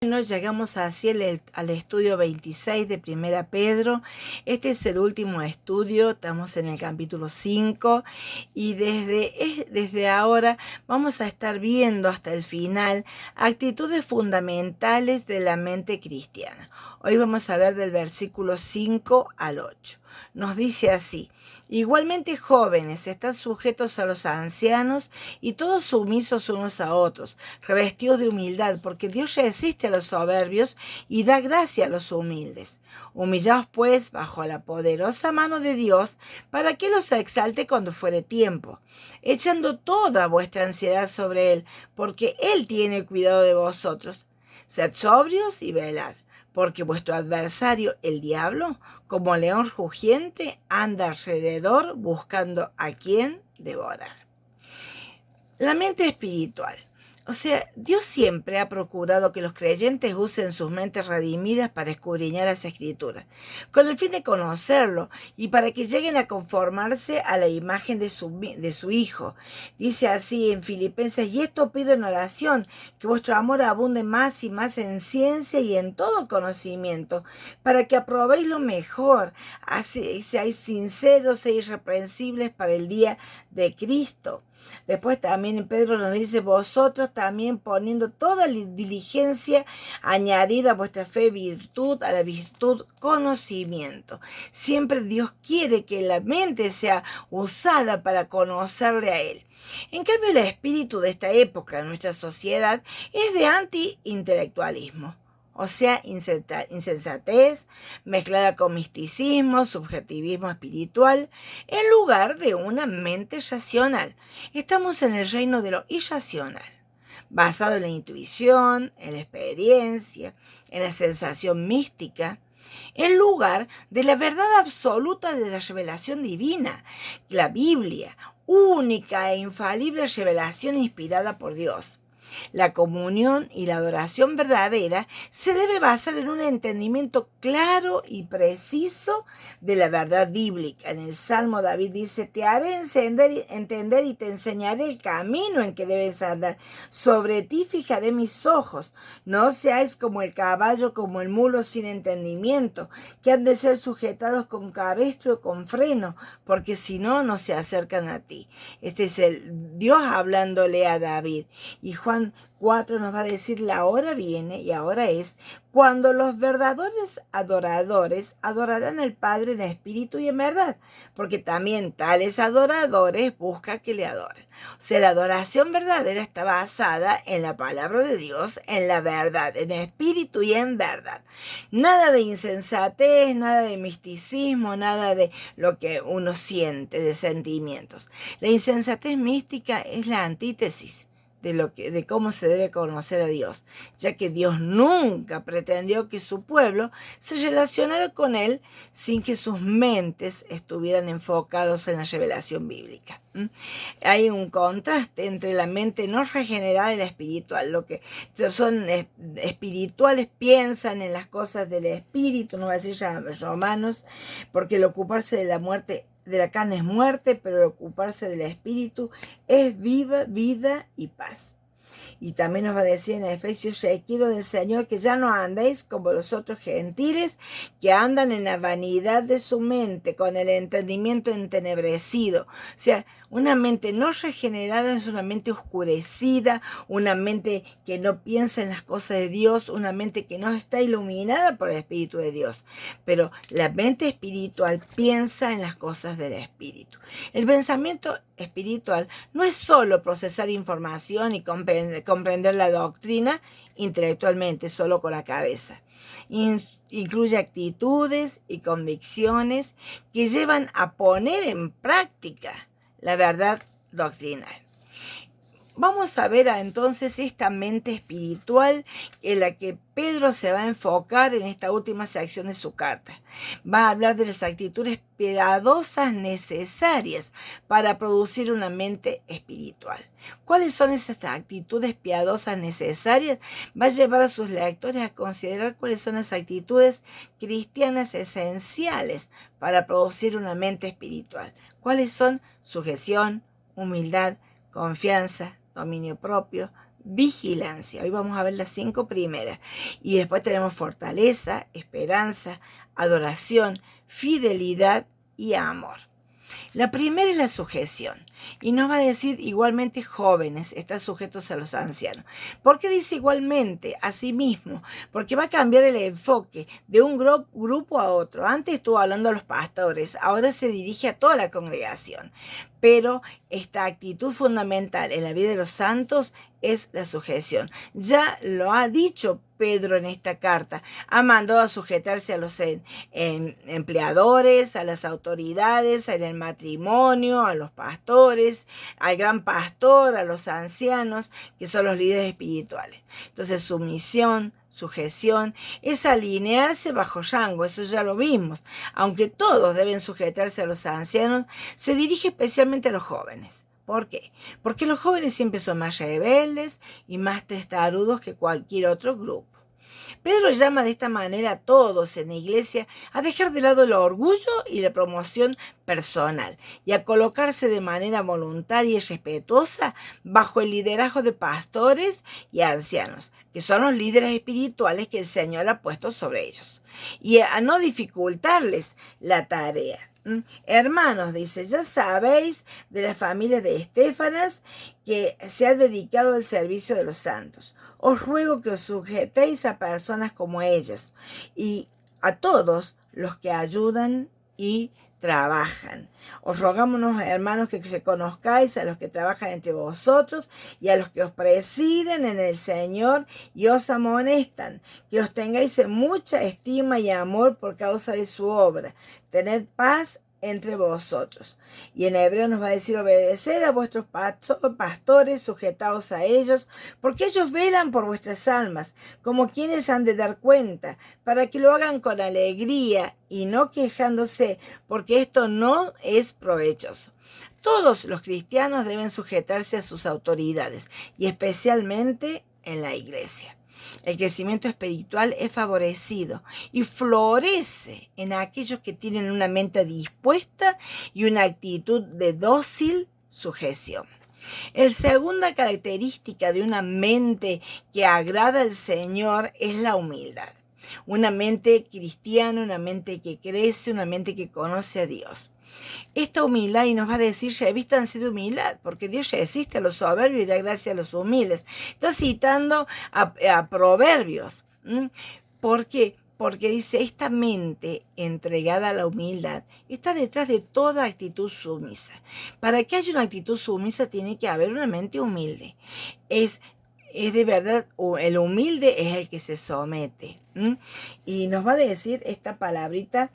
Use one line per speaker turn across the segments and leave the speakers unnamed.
Bueno, llegamos así al estudio 26 de Primera Pedro. Este es el último estudio, estamos en el capítulo 5 y desde ahora vamos a estar viendo hasta el final actitudes fundamentales de la mente cristiana. Hoy vamos a ver del versículo 5 al 8. Nos dice así: igualmente jóvenes, están sujetos a los ancianos y todos sumisos unos a otros, revestidos de humildad, porque Dios resiste a los soberbios y da gracia a los humildes. Humillaos pues bajo la poderosa mano de Dios, para que los exalte cuando fuere tiempo, echando toda vuestra ansiedad sobre Él, porque Él tiene cuidado de vosotros. Sed sobrios y velad, porque vuestro adversario, el diablo, como león rugiente, anda alrededor buscando a quien devorar. La mente espiritual. O sea, Dios siempre ha procurado que los creyentes usen sus mentes redimidas para escudriñar las Escrituras, con el fin de conocerlo y para que lleguen a conformarse a la imagen de su Hijo. Dice así en Filipenses: y esto pido en oración, que vuestro amor abunde más y más en ciencia y en todo conocimiento, para que aprobéis lo mejor, así seáis sinceros e irreprensibles para el día de Cristo. Después también Pedro nos dice: vosotros también poniendo toda diligencia, añadid a vuestra fe virtud, a la virtud conocimiento. Siempre Dios quiere que la mente sea usada para conocerle a Él. En cambio, el espíritu de esta época en nuestra sociedad es de anti-intelectualismo. O sea, insensatez mezclada con misticismo, subjetivismo espiritual, en lugar de una mente racional. Estamos en el reino de lo irracional, basado en la intuición, en la experiencia, en la sensación mística, en lugar de la verdad absoluta de la revelación divina, la Biblia, única e infalible revelación inspirada por Dios. La comunión y la adoración verdadera se debe basar en un entendimiento claro y preciso de la verdad bíblica. En el Salmo David dice: te haré entender y te enseñaré el camino en que debes andar. Sobre ti fijaré mis ojos. No seáis como el caballo, como el mulo sin entendimiento, que han de ser sujetados con cabestro o con freno, porque si no, no se acercan a ti. Este es el Dios hablándole a David. Y Juan 4 nos va a decir: la hora viene y ahora es, cuando los verdaderos adoradores adorarán al Padre en espíritu y en verdad, porque también tales adoradores buscan que le adoren. O sea, la adoración verdadera está basada en la palabra de Dios, en la verdad, en espíritu y en verdad. Nada de insensatez, nada de misticismo, nada de lo que uno siente, de sentimientos. La insensatez mística es la antítesis de cómo se debe conocer a Dios, ya que Dios nunca pretendió que su pueblo se relacionara con Él sin que sus mentes estuvieran enfocados en la revelación bíblica. Hay un contraste entre la mente no regenerada y la espiritual. Lo que son espirituales piensan en las cosas del espíritu, no va a decir ya Romanos, porque el ocuparse de la muerte de la carne es muerte, pero el ocuparse del espíritu es vida y paz. Y también nos va a decir en Efesios: requiero del Señor que ya no andéis como los otros gentiles, que andan en la vanidad de su mente, con el entendimiento entenebrecido. O sea, una mente no regenerada es una mente oscurecida, una mente que no piensa en las cosas de Dios, una mente que no está iluminada por el Espíritu de Dios. Pero la mente espiritual piensa en las cosas del Espíritu. El pensamiento espiritual no es solo procesar información y comprender la doctrina intelectualmente, solo con la cabeza. Incluye actitudes y convicciones que llevan a poner en práctica la verdad doctrinal. Vamos a ver entonces esta mente espiritual en la que Pedro se va a enfocar en esta última sección de su carta. Va a hablar de las actitudes piadosas necesarias para producir una mente espiritual. ¿Cuáles son esas actitudes piadosas necesarias? Va a llevar a sus lectores a considerar cuáles son las actitudes cristianas esenciales para producir una mente espiritual. ¿Cuáles son? Sujeción, humildad, confianza, dominio propio, vigilancia. Hoy vamos a ver las 5 primeras. Y después tenemos fortaleza, esperanza, adoración, fidelidad y amor. La primera es la sujeción. Y nos va a decir igualmente jóvenes, están sujetos a los ancianos. ¿Por qué dice igualmente? Asimismo, porque va a cambiar el enfoque de un grupo a otro. Antes estuvo hablando a los pastores, ahora se dirige a toda la congregación. Pero esta actitud fundamental en la vida de los santos es la sujeción. Ya lo ha dicho Pedro en esta carta. Ha mandado a sujetarse a los empleadores, a las autoridades, en el matrimonio, a los pastores, al gran pastor, a los ancianos, que son los líderes espirituales. Entonces, sumisión, sujeción, es alinearse bajo rango, eso ya lo vimos. Aunque todos deben sujetarse a los ancianos, se dirige especialmente a los jóvenes. ¿Por qué? Porque los jóvenes siempre son más rebeldes y más testarudos que cualquier otro grupo. Pedro llama de esta manera a todos en la iglesia a dejar de lado el orgullo y la promoción personal y a colocarse de manera voluntaria y respetuosa bajo el liderazgo de pastores y ancianos, que son los líderes espirituales que el Señor ha puesto sobre ellos, y a no dificultarles la tarea. Hermanos, dice, ya sabéis de la familia de Estéfanas que se ha dedicado al servicio de los santos. Os ruego que os sujetéis a personas como ellas y a todos los que ayudan y trabajan. Os rogamos, hermanos, que reconozcáis a los que trabajan entre vosotros y a los que os presiden en el Señor y os amonestan, que os tengáis en mucha estima y amor por causa de su obra. Tened paz entre vosotros. Y en hebreo nos va a decir: obedeced a vuestros pastores, sujetaos a ellos, porque ellos velan por vuestras almas, como quienes han de dar cuenta, para que lo hagan con alegría y no quejándose, porque esto no es provechoso. Todos los cristianos deben sujetarse a sus autoridades, y especialmente en la iglesia. El crecimiento espiritual es favorecido y florece en aquellos que tienen una mente dispuesta y una actitud de dócil sujeción. La segunda característica de una mente que agrada al Señor es la humildad. Una mente cristiana, una mente que crece, una mente que conoce a Dios. Esta humildad, y nos va a decir, revístanse de humildad, porque Dios resiste a los soberbios y da gracia a los humildes. Está citando a Proverbios. ¿Por qué? Porque dice, esta mente entregada a la humildad está detrás de toda actitud sumisa. Para que haya una actitud sumisa tiene que haber una mente humilde. Es de verdad, el humilde es el que se somete. Y nos va a decir esta palabrita,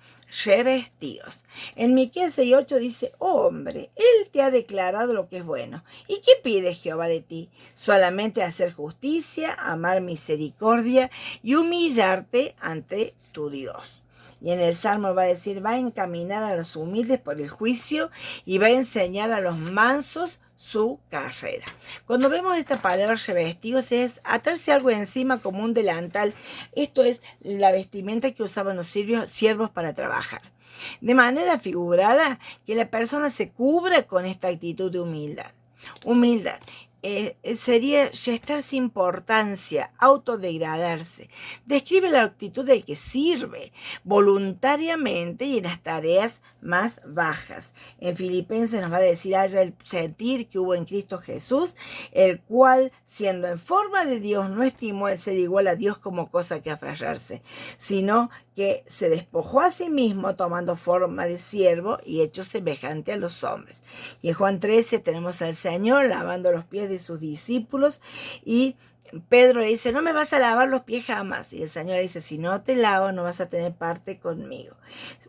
revestidos. En Miqueas 6:8 dice: hombre, Él te ha declarado lo que es bueno. ¿Y qué pide Jehová de ti? Solamente hacer justicia, amar misericordia y humillarte ante tu Dios. Y en el Salmo va a decir: va a encaminar a los humildes por el juicio y va a enseñar a los mansos su carrera. Cuando vemos esta palabra revestidos, es atarse algo encima como un delantal. Esto es la vestimenta que usaban los siervos para trabajar. De manera figurada, que la persona se cubra con esta actitud de humildad. Humildad sería restarse importancia, autodegradarse. Describe la actitud del que sirve voluntariamente y en las tareas más bajas. En Filipenses nos va a decir: haya el sentir que hubo en Cristo Jesús, el cual, siendo en forma de Dios, no estimó el ser igual a Dios como cosa que aferrarse, sino que se despojó a sí mismo tomando forma de siervo y hecho semejante a los hombres. Y en Juan 13 tenemos al Señor lavando los pies de sus discípulos, y Pedro le dice: no me vas a lavar los pies jamás. Y el Señor le dice: si no te lavo, no vas a tener parte conmigo.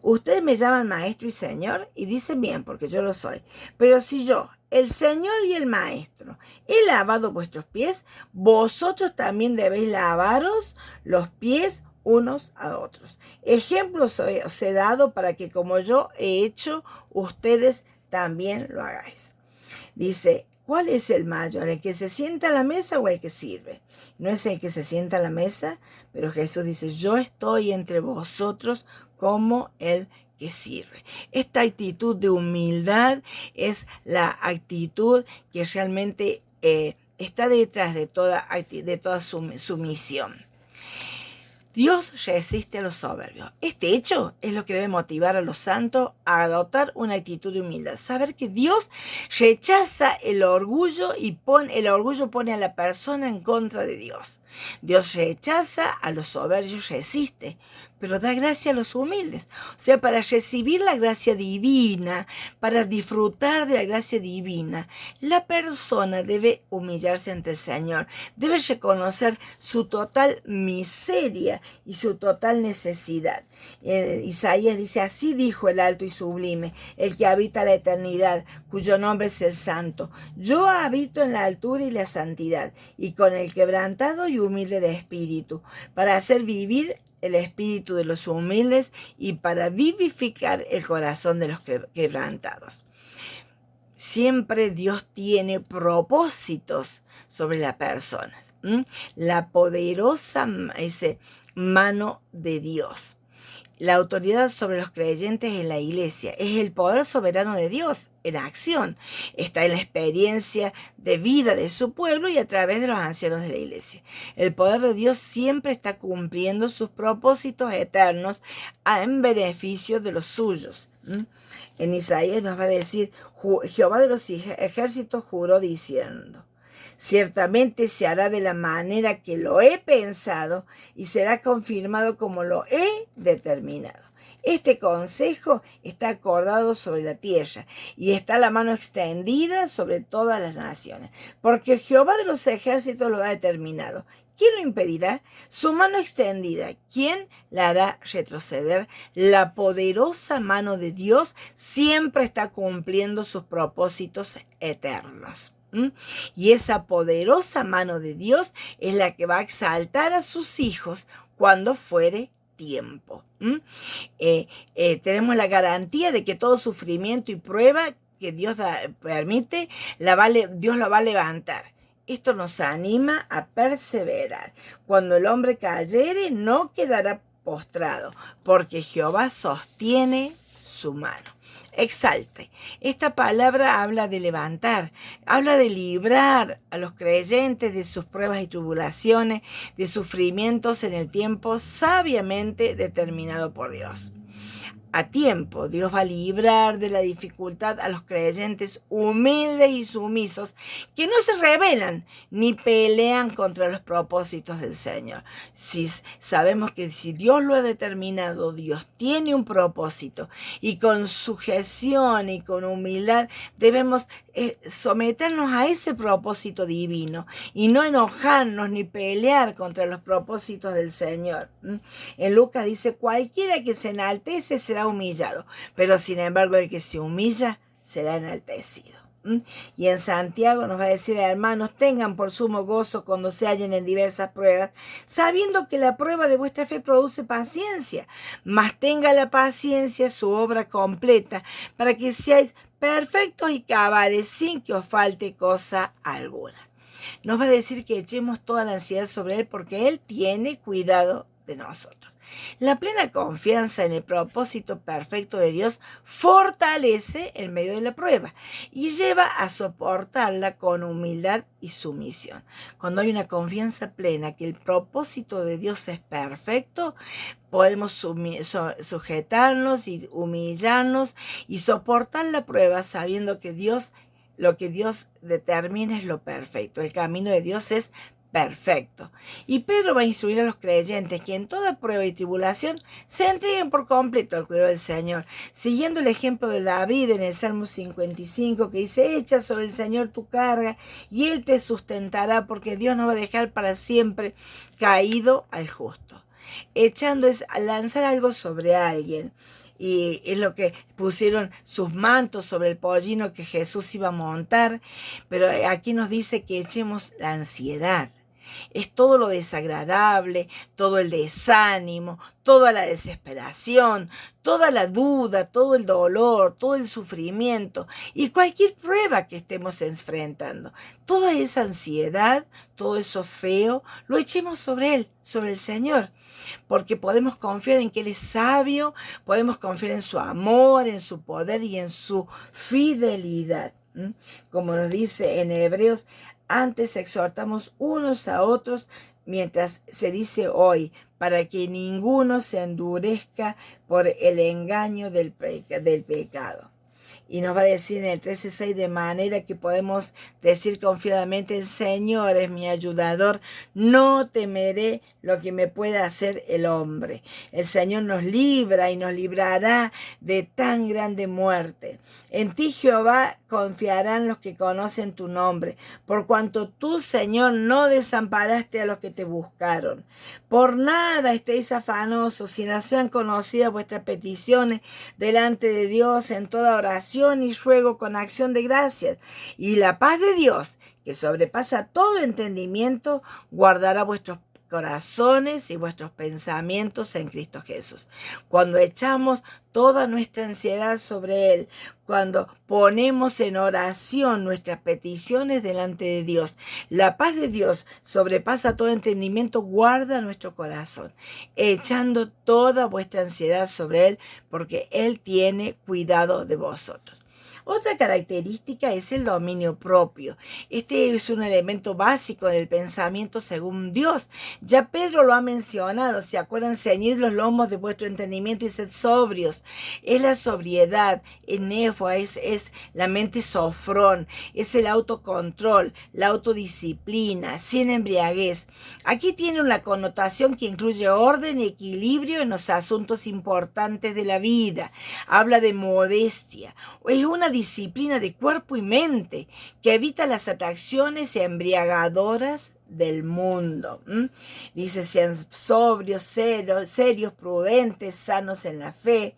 Ustedes me llaman maestro y Señor, y dicen bien, porque yo lo soy. Pero si yo, el Señor y el Maestro, he lavado vuestros pies, vosotros también debéis lavaros los pies unos a otros. Ejemplos os he dado para que, como yo he hecho, ustedes también lo hagáis. Dice: ¿cuál es el mayor? ¿El que se sienta a la mesa o el que sirve? No es el que se sienta a la mesa, pero Jesús dice: yo estoy entre vosotros como el que sirve. Esta actitud de humildad es la actitud que realmente está detrás de toda sumisión. Dios resiste a los soberbios. Este hecho es lo que debe motivar a los santos a adoptar una actitud de humildad. Saber que Dios rechaza el orgullo y el orgullo pone a la persona en contra de Dios. Dios rechaza a los soberbios, resiste, pero da gracia a los humildes. O sea, para recibir la gracia divina, para disfrutar de la gracia divina, la persona debe humillarse ante el Señor, debe reconocer su total miseria y su total necesidad. Isaías dice, así dijo el alto y sublime, el que habita la eternidad, cuyo nombre es el Santo. Yo habito en la altura y la santidad, y con el quebrantado y humilde de espíritu, para hacer vivir el espíritu de los humildes y para vivificar el corazón de los quebrantados. Siempre Dios tiene propósitos sobre la persona. La poderosa mano de Dios. La autoridad sobre los creyentes en la iglesia es el poder soberano de Dios en acción. Está en la experiencia de vida de su pueblo y a través de los ancianos de la iglesia. El poder de Dios siempre está cumpliendo sus propósitos eternos en beneficio de los suyos. En Isaías nos va a decir, Jehová de los ejércitos juró diciendo, ciertamente se hará de la manera que lo he pensado y será confirmado como lo he determinado. Este consejo está acordado sobre la tierra y está la mano extendida sobre todas las naciones, porque Jehová de los ejércitos lo ha determinado. ¿Quién lo impedirá? Su mano extendida. ¿Quién la hará retroceder? La poderosa mano de Dios siempre está cumpliendo sus propósitos eternos. Y esa poderosa mano de Dios es la que va a exaltar a sus hijos cuando fuere tiempo. Tenemos la garantía de que todo sufrimiento y prueba que Dios permite, Dios lo va a levantar. Esto nos anima a perseverar. Cuando el hombre cayere, no quedará postrado, porque Jehová sostiene su mano. Exalte. Esta palabra habla de levantar, habla de librar a los creyentes de sus pruebas y tribulaciones, de sufrimientos en el tiempo sabiamente determinado por Dios. A tiempo, Dios va a librar de la dificultad a los creyentes humildes y sumisos que no se rebelan ni pelean contra los propósitos del Señor. Si sabemos que si Dios lo ha determinado, Dios tiene un propósito y con sujeción y con humildad debemos someternos a ese propósito divino y no enojarnos ni pelear contra los propósitos del Señor. En Lucas dice, cualquiera que se enaltece será humillado, pero sin embargo el que se humilla será enaltecido. Y en Santiago nos va a decir, hermanos, tengan por sumo gozo cuando se hallen en diversas pruebas, sabiendo que la prueba de vuestra fe produce paciencia, mas tenga la paciencia su obra completa, para que seáis perfectos y cabales sin que os falte cosa alguna. Nos va a decir que echemos toda la ansiedad sobre Él porque Él tiene cuidado de nosotros. La plena confianza en el propósito perfecto de Dios fortalece en medio de la prueba y lleva a soportarla con humildad y sumisión. Cuando hay una confianza plena que el propósito de Dios es perfecto, podemos sujetarnos y humillarnos y soportar la prueba sabiendo que lo que Dios determina es lo perfecto. El camino de Dios es perfecto. Y Pedro va a instruir a los creyentes que en toda prueba y tribulación se entreguen por completo al cuidado del Señor, siguiendo el ejemplo de David en el Salmo 55 que dice, echa sobre el Señor tu carga y Él te sustentará porque Dios no va a dejar para siempre caído al justo. Echando es lanzar algo sobre alguien. Y es lo que pusieron sus mantos sobre el pollino que Jesús iba a montar. Pero aquí nos dice que echemos la ansiedad. Es todo lo desagradable, todo el desánimo, toda la desesperación, toda la duda, todo el dolor, todo el sufrimiento y cualquier prueba que estemos enfrentando. Toda esa ansiedad, todo eso feo, lo echemos sobre Él, sobre el Señor. Porque podemos confiar en que Él es sabio, podemos confiar en su amor, en su poder y en su fidelidad. Como nos dice en Hebreos, Antes exhortamos unos a otros mientras se dice hoy, para que ninguno se endurezca por el engaño del pecado. Y nos va a decir en el 13:6, de manera que podemos decir confiadamente: el Señor es mi ayudador, no temeré lo que me pueda hacer el hombre. El Señor nos libra y nos librará de tan grande muerte. En ti, Jehová, confiarán los que conocen tu nombre, por cuanto tú, Señor, no desamparaste a los que te buscaron. Por nada estéis afanosos, sino sean conocidas vuestras peticiones delante de Dios en toda oración y ruego con acción de gracias. Y la paz de Dios, que sobrepasa todo entendimiento, guardará vuestros corazones y vuestros pensamientos en Cristo Jesús. Cuando echamos toda nuestra ansiedad sobre Él, cuando ponemos en oración nuestras peticiones delante de Dios, la paz de Dios sobrepasa todo entendimiento, guarda nuestro corazón, echando toda vuestra ansiedad sobre Él, porque Él tiene cuidado de vosotros. Otra característica es el dominio propio. Este es un elemento básico del pensamiento según Dios. Ya Pedro lo ha mencionado. ¿Se acuerdan? Ceñid los lomos de vuestro entendimiento y sed sobrios. Es la sobriedad, enefo, es la mente sofrón, es el autocontrol, la autodisciplina, sin embriaguez. Aquí tiene una connotación que incluye orden y equilibrio en los asuntos importantes de la vida. Habla de modestia. Es una disciplina de cuerpo y mente que evita las atracciones embriagadoras del mundo. Dice: sean sobrios, serios, prudentes, sanos en la fe.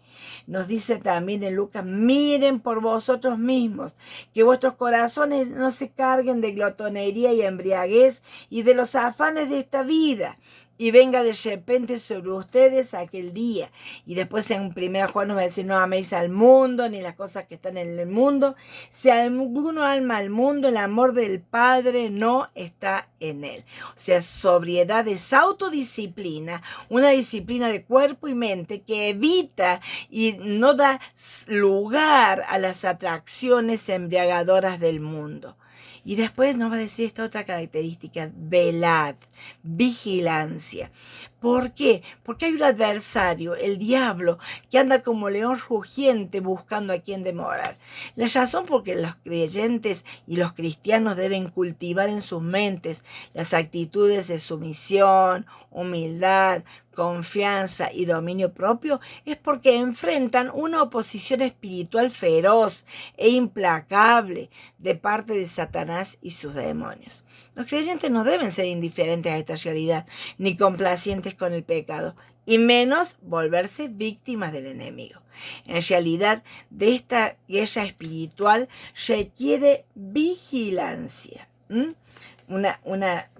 Nos dice también en Lucas: miren por vosotros mismos, que vuestros corazones no se carguen de glotonería y embriaguez y de los afanes de esta vida, y venga de repente sobre ustedes aquel día. Y después en 1 Juan nos va a decir: no améis al mundo, ni las cosas que están en el mundo. Si alguno ama al mundo, el amor del Padre no está en él. O sea, sobriedad es autodisciplina, una disciplina de cuerpo y mente que evita y no da lugar a las atracciones embriagadoras del mundo. Y después nos va a decir esta otra característica: velad, vigilancia. ¿Por qué? Porque hay un adversario, el diablo, que anda como león rugiente buscando a quien devorar. La razón por que los creyentes y los cristianos deben cultivar en sus mentes las actitudes de sumisión, humildad, confianza y dominio propio es porque enfrentan una oposición espiritual feroz e implacable de parte de Satanás y sus demonios. Los creyentes no deben ser indiferentes a esta realidad, ni complacientes con el pecado, y menos volverse víctimas del enemigo. En realidad, de esta guerra espiritual requiere vigilancia. Una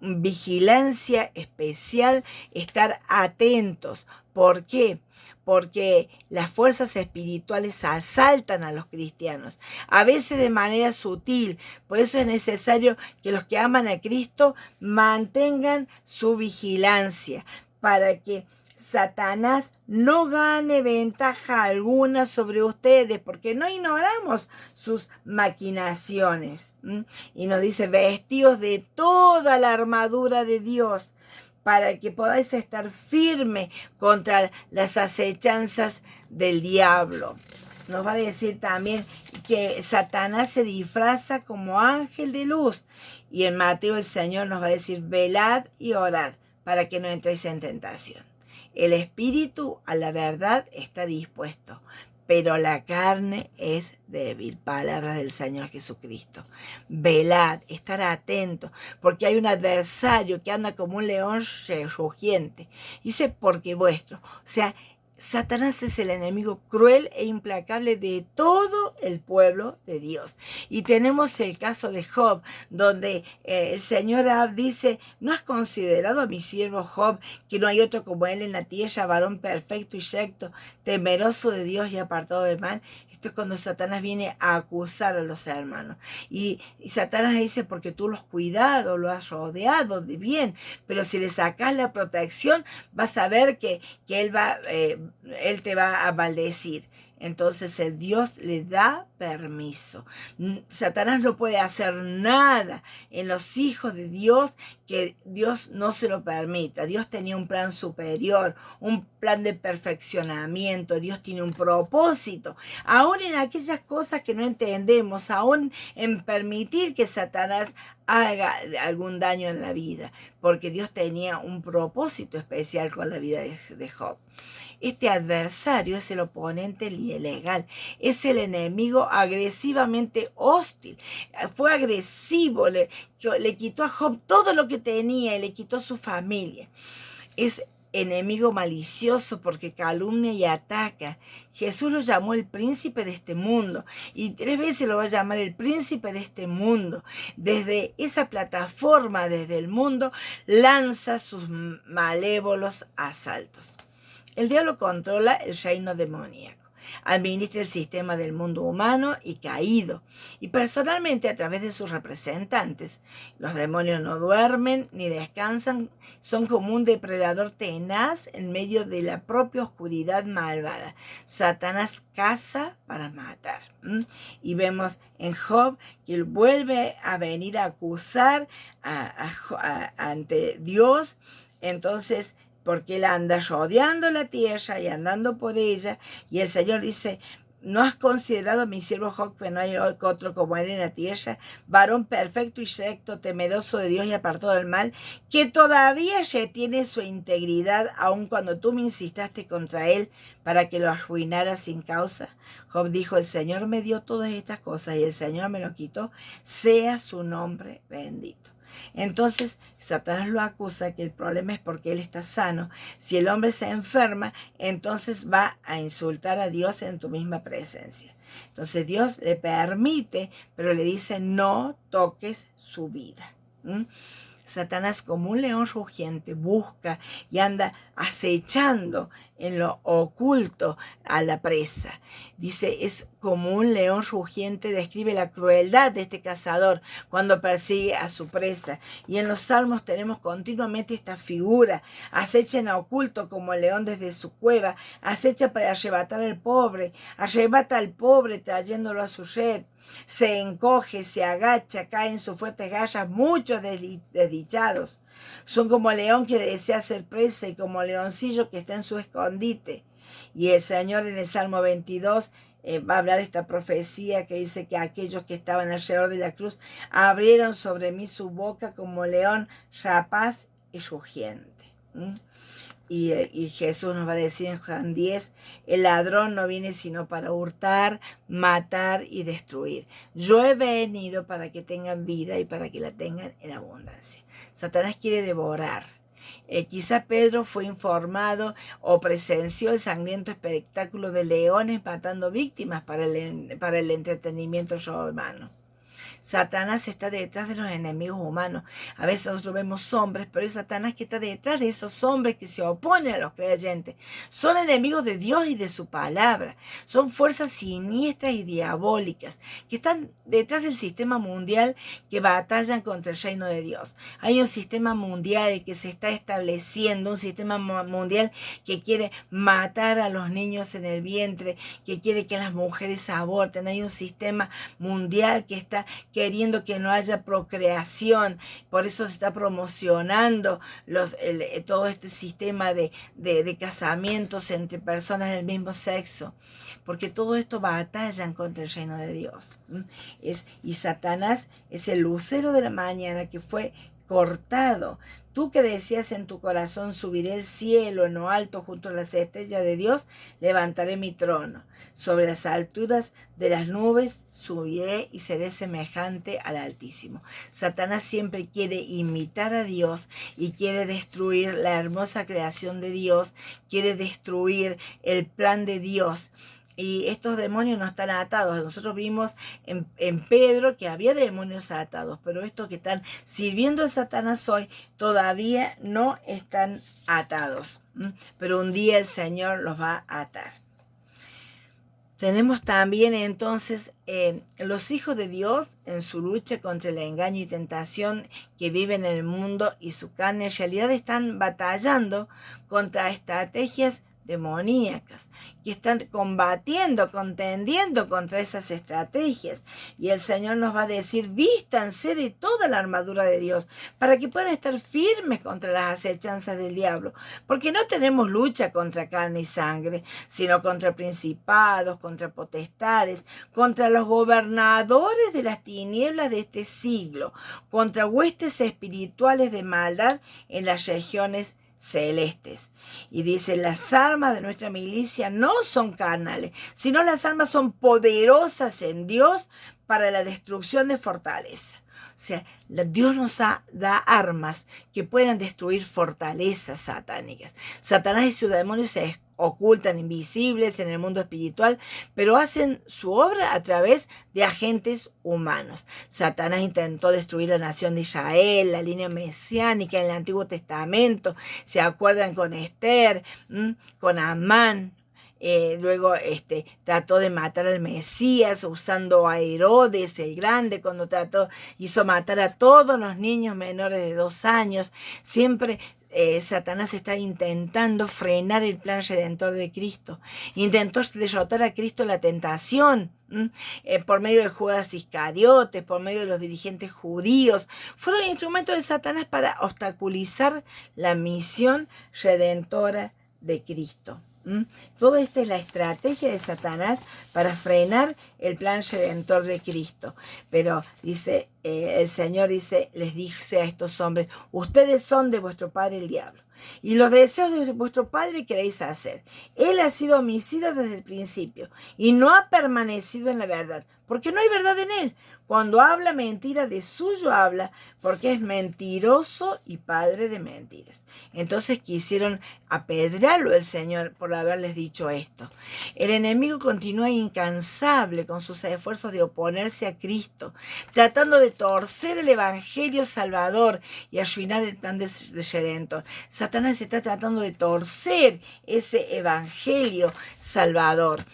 vigilancia especial, estar atentos. ¿Por qué? Porque las fuerzas espirituales asaltan a los cristianos, a veces de manera sutil. Por eso es necesario que los que aman a Cristo mantengan su vigilancia, para que Satanás no gane ventaja alguna sobre ustedes, porque no ignoramos sus maquinaciones. Y nos dice: vestidos de toda la armadura de Dios, para que podáis estar firme contra las acechanzas del diablo. Nos va a decir también que Satanás se disfraza como ángel de luz. Y en Mateo el Señor nos va a decir: velad y orad para que no entréis en tentación. El espíritu a la verdad está dispuesto, pero la carne es débil. Palabras del Señor Jesucristo. Velad, estar atentos, porque hay un adversario que anda como un león rugiente. Dice: porque vuestro. O sea, Satanás es el enemigo cruel e implacable de todo el pueblo de Dios. Y tenemos el caso de Job, donde el Señor dice: ¿no has considerado a mi siervo Job, que no hay otro como él en la tierra, varón perfecto y recto, temeroso de Dios y apartado del mal? Esto es cuando Satanás viene a acusar a los hermanos. Y Satanás dice: porque tú lo has cuidado, lo has rodeado de bien, pero si le sacas la protección, vas a ver que él te va a maldecir. entonces el Dios le da permiso. Satanás no puede hacer nada en los hijos de Dios que Dios no se lo permita. Dios tenía un plan superior, un plan de perfeccionamiento. Dios tiene un propósito. Aún en aquellas cosas que no entendemos, aún en permitir que Satanás haga algún daño en la vida, porque Dios tenía un propósito especial con la vida de Job. Este adversario es el oponente ilegal, es el enemigo agresivamente hostil. Fue agresivo, le quitó a Job todo lo que tenía y le quitó su familia. Es enemigo malicioso porque calumnia y ataca. Jesús lo llamó el príncipe de este mundo y 3 veces lo va a llamar el príncipe de este mundo. Desde esa plataforma, desde el mundo, lanza sus malévolos asaltos. El diablo controla el reino demoníaco, administra el sistema del mundo humano y caído, y personalmente a través de sus representantes. Los demonios no duermen ni descansan, son como un depredador tenaz en medio de la propia oscuridad malvada. Satanás caza para matar. Y vemos en Job que él vuelve a venir a acusar ante Dios. Entonces, porque él anda rodeando la tierra y andando por ella, y el Señor dice: ¿no has considerado a mi siervo Job, que no hay otro como él en la tierra, varón perfecto y recto, temeroso de Dios y apartado del mal, que todavía retiene su integridad, aun cuando tú me insistaste contra él para que lo arruinara sin causa? Job dijo: el Señor me dio todas estas cosas y el Señor me lo quitó, sea su nombre bendito. Entonces Satanás lo acusa que el problema es porque él está sano. Si el hombre se enferma, entonces va a insultar a Dios en tu misma presencia. Entonces Dios le permite, pero le dice: no toques su vida. Satanás, como un león rugiente, busca y anda acechando en lo oculto a la presa. Dice, es como un león rugiente, describe la crueldad de este cazador cuando persigue a su presa. Y en los Salmos tenemos continuamente esta figura: acecha en oculto como el león desde su cueva, acecha para arrebatar al pobre, arrebata al pobre trayéndolo a su red. Se encoge, se agacha, cae en sus fuertes garras muchos desdichados. Son como león que desea ser presa y como leoncillo que está en su escondite. Y el Señor en el Salmo 22 va a hablar esta profecía que dice que aquellos que estaban alrededor de la cruz abrieron sobre mí su boca como león rapaz y rugiente. Y Jesús nos va a decir en Juan 10, el ladrón no viene sino para hurtar, matar y destruir. Yo he venido para que tengan vida y para que la tengan en abundancia. Satanás quiere devorar. Quizá Pedro fue informado o presenció el sangriento espectáculo de leones matando víctimas para el entretenimiento romano. Satanás está detrás de los enemigos humanos. A veces nosotros vemos hombres, pero es Satanás que está detrás de esos hombres que se oponen a los creyentes. Son enemigos de Dios y de su palabra. Son fuerzas siniestras y diabólicas que están detrás del sistema mundial que batallan contra el reino de Dios. Hay un sistema mundial que se está estableciendo, un sistema mundial que quiere matar a los niños en el vientre, que quiere que las mujeres aborten. Hay un sistema mundial que está queriendo que no haya procreación, por eso se está promocionando todo este sistema de casamientos entre personas del mismo sexo, porque todo esto batallan contra el reino de Dios. Y Satanás es el lucero de la mañana que fue cortado. Tú que decías en tu corazón: subiré al cielo, en lo alto junto a las estrellas de Dios, levantaré mi trono. Sobre las alturas de las nubes subiré y seré semejante al Altísimo. Satanás siempre quiere imitar a Dios y quiere destruir la hermosa creación de Dios, quiere destruir el plan de Dios. Y estos demonios no están atados. Nosotros vimos en Pedro que había demonios atados, pero estos que están sirviendo a Satanás hoy todavía no están atados. Pero un día el Señor los va a atar. Tenemos también entonces los hijos de Dios en su lucha contra el engaño y tentación que viven en el mundo y su carne. En realidad están batallando contra estrategias demoníacas, que están combatiendo, contendiendo contra esas estrategias. Y el Señor nos va a decir, vístanse de toda la armadura de Dios, para que puedan estar firmes contra las acechanzas del diablo, porque no tenemos lucha contra carne y sangre, sino contra principados, contra potestades, contra los gobernadores de las tinieblas de este siglo, contra huestes espirituales de maldad en las regiones celestes. Y dice, las armas de nuestra milicia no son carnales, sino las armas son poderosas en Dios para la destrucción de fortalezas. O sea, Dios nos da armas que puedan destruir fortalezas satánicas. Satanás y sus demonios se ocultan invisibles en el mundo espiritual, pero hacen su obra a través de agentes humanos. Satanás intentó destruir la nación de Israel, la línea mesiánica en el Antiguo Testamento. ¿Se acuerdan con Esther, con Amán? Luego trató de matar al Mesías usando a Herodes el Grande, cuando hizo matar a todos los niños menores de 2 años. Siempre Satanás está intentando frenar el plan redentor de Cristo. Intentó derrotar a Cristo en la tentación, por medio de Judas Iscariotes, por medio de los dirigentes judíos. Fueron instrumentos de Satanás para obstaculizar la misión redentora de Cristo. Toda esta es la estrategia de Satanás para frenar el plan redentor de Cristo. Pero dice, el Señor dice, les dice a estos hombres, ustedes son de vuestro padre el diablo, y los deseos de vuestro padre queréis hacer. Él ha sido homicida desde el principio y no ha permanecido en la verdad, porque no hay verdad en él. Cuando habla mentira, de suyo habla, porque es mentiroso y padre de mentiras. Entonces quisieron apedrearlo el Señor por haberles dicho esto. El enemigo continúa incansable con sus esfuerzos de oponerse a Cristo, tratando de torcer el evangelio salvador y arruinar el plan de Redentor. Satanás está tratando de torcer ese evangelio salvador.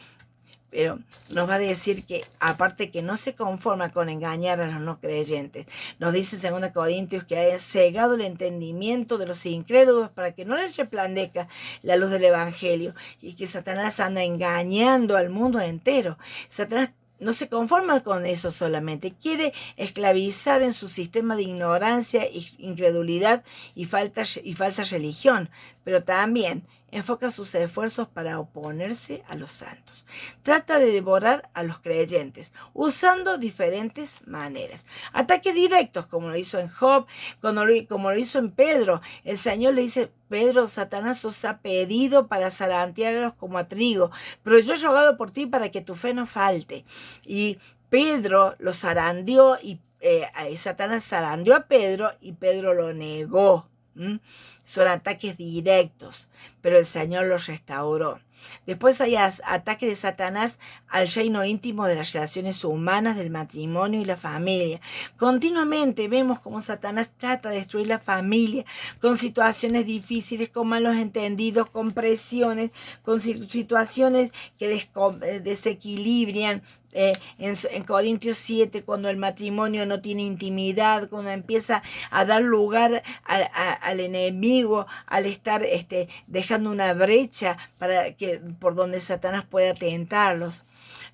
Pero nos va a decir que, aparte que no se conforma con engañar a los no creyentes, nos dice en 2 Corintios que ha cegado el entendimiento de los incrédulos para que no les resplandezca la luz del evangelio, y que Satanás anda engañando al mundo entero. Satanás no se conforma con eso solamente, quiere esclavizar en su sistema de ignorancia, incredulidad y falsa religión, pero también enfoca sus esfuerzos para oponerse a los santos. Trata de devorar a los creyentes, usando diferentes maneras. Ataques directos, como lo hizo en Job, como lo hizo en Pedro. El Señor le dice, Pedro, Satanás os ha pedido para zarandearos como a trigo, pero yo he rogado por ti para que tu fe no falte. Y Pedro lo zarandeó y Satanás zarandeó a Pedro y Pedro lo negó. Son ataques directos, pero el Señor los restauró. Después hay ataques de Satanás al reino íntimo de las relaciones humanas, del matrimonio y la familia. Continuamente vemos cómo Satanás trata de destruir la familia con situaciones difíciles, con malos entendidos, con presiones, con situaciones que desequilibran. En Corintios 7, cuando el matrimonio no tiene intimidad, cuando empieza a dar lugar al enemigo, al estar dejando una brecha por donde Satanás pueda tentarlos.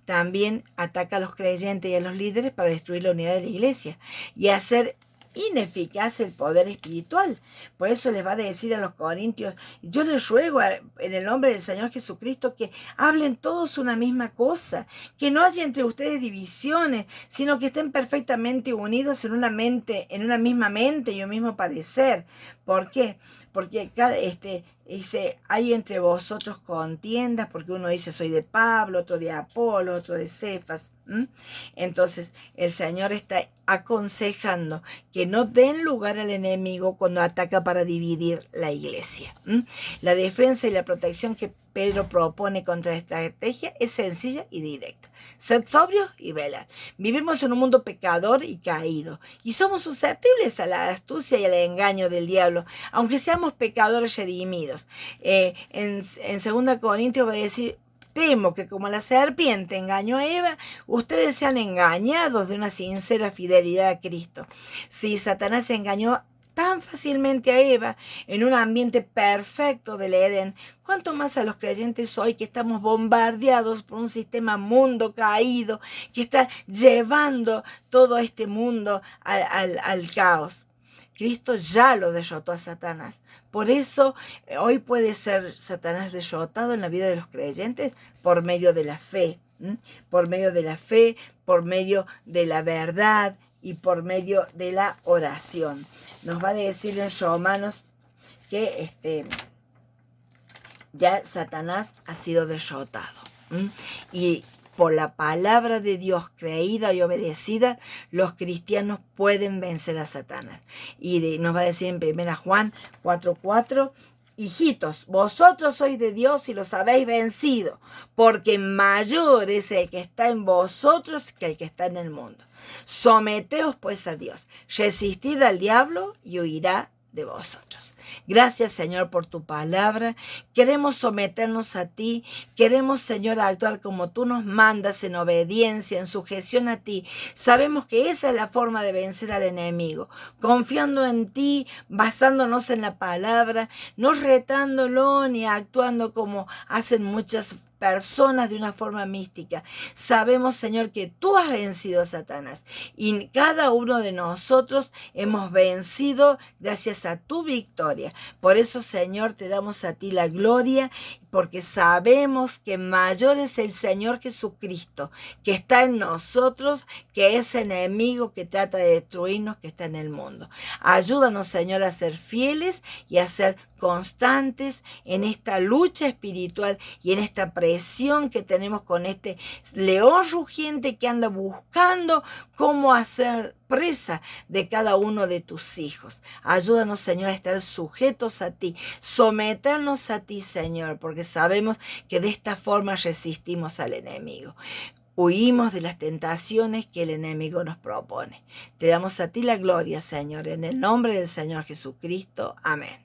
También ataca a los creyentes y a los líderes para destruir la unidad de la iglesia y hacer ineficaz el poder espiritual. Por eso les va a decir a los corintios, yo les ruego en el nombre del Señor Jesucristo que hablen todos una misma cosa, que no haya entre ustedes divisiones, sino que estén perfectamente unidos en una misma mente y un mismo parecer. ¿Por qué? Porque dice, hay entre vosotros contiendas, porque uno dice soy de Pablo, otro de Apolo, otro de Cefas. Entonces el Señor está aconsejando que no den lugar al enemigo cuando ataca para dividir la iglesia. La defensa y la protección que Pedro propone contra la estrategia es sencilla y directa. Sed sobrios y velad. Vivimos en un mundo pecador y caído y somos susceptibles a la astucia y al engaño del diablo, aunque seamos pecadores redimidos. En 2 Corintios va a decir, temo que como la serpiente engañó a Eva, ustedes sean engañados de una sincera fidelidad a Cristo. Si Satanás engañó tan fácilmente a Eva en un ambiente perfecto del Edén, cuánto más a los creyentes hoy que estamos bombardeados por un sistema mundo caído que está llevando todo este mundo al caos. Cristo ya lo derrotó a Satanás. Por eso hoy puede ser Satanás derrotado en la vida de los creyentes por medio de la fe. Por medio de la fe, por medio de la verdad y por medio de la oración. Nos va a decir en Romanos que ya Satanás ha sido derrotado. Y por la palabra de Dios creída y obedecida, los cristianos pueden vencer a Satanás. Y nos va a decir en 1 Juan 4:4, hijitos, vosotros sois de Dios y los habéis vencido, porque mayor es el que está en vosotros que el que está en el mundo. Someteos pues a Dios, resistid al diablo y huirá de vosotros. Gracias, Señor, por tu palabra. Queremos someternos a ti. Queremos, Señor, actuar como tú nos mandas, en obediencia, en sujeción a ti. Sabemos que esa es la forma de vencer al enemigo. Confiando en ti, basándonos en la palabra, no retándolo ni actuando como hacen muchas personas de una forma mística. Sabemos, Señor, que tú has vencido a Satanás y cada uno de nosotros hemos vencido gracias a tu victoria. Por eso, Señor, te damos a ti la gloria, porque sabemos que mayor es el Señor Jesucristo que está en nosotros que ese enemigo que trata de destruirnos que está en el mundo. Ayúdanos, Señor, a ser fieles y a ser constantes en esta lucha espiritual y en esta presión que tenemos con este león rugiente que anda buscando cómo hacer presa de cada uno de tus hijos. Ayúdanos, Señor, a estar sujetos a ti, someternos a ti, Señor, porque sabemos que de esta forma resistimos al enemigo. Huimos de las tentaciones que el enemigo nos propone. Te damos a ti la gloria, Señor, en el nombre del Señor Jesucristo. Amén.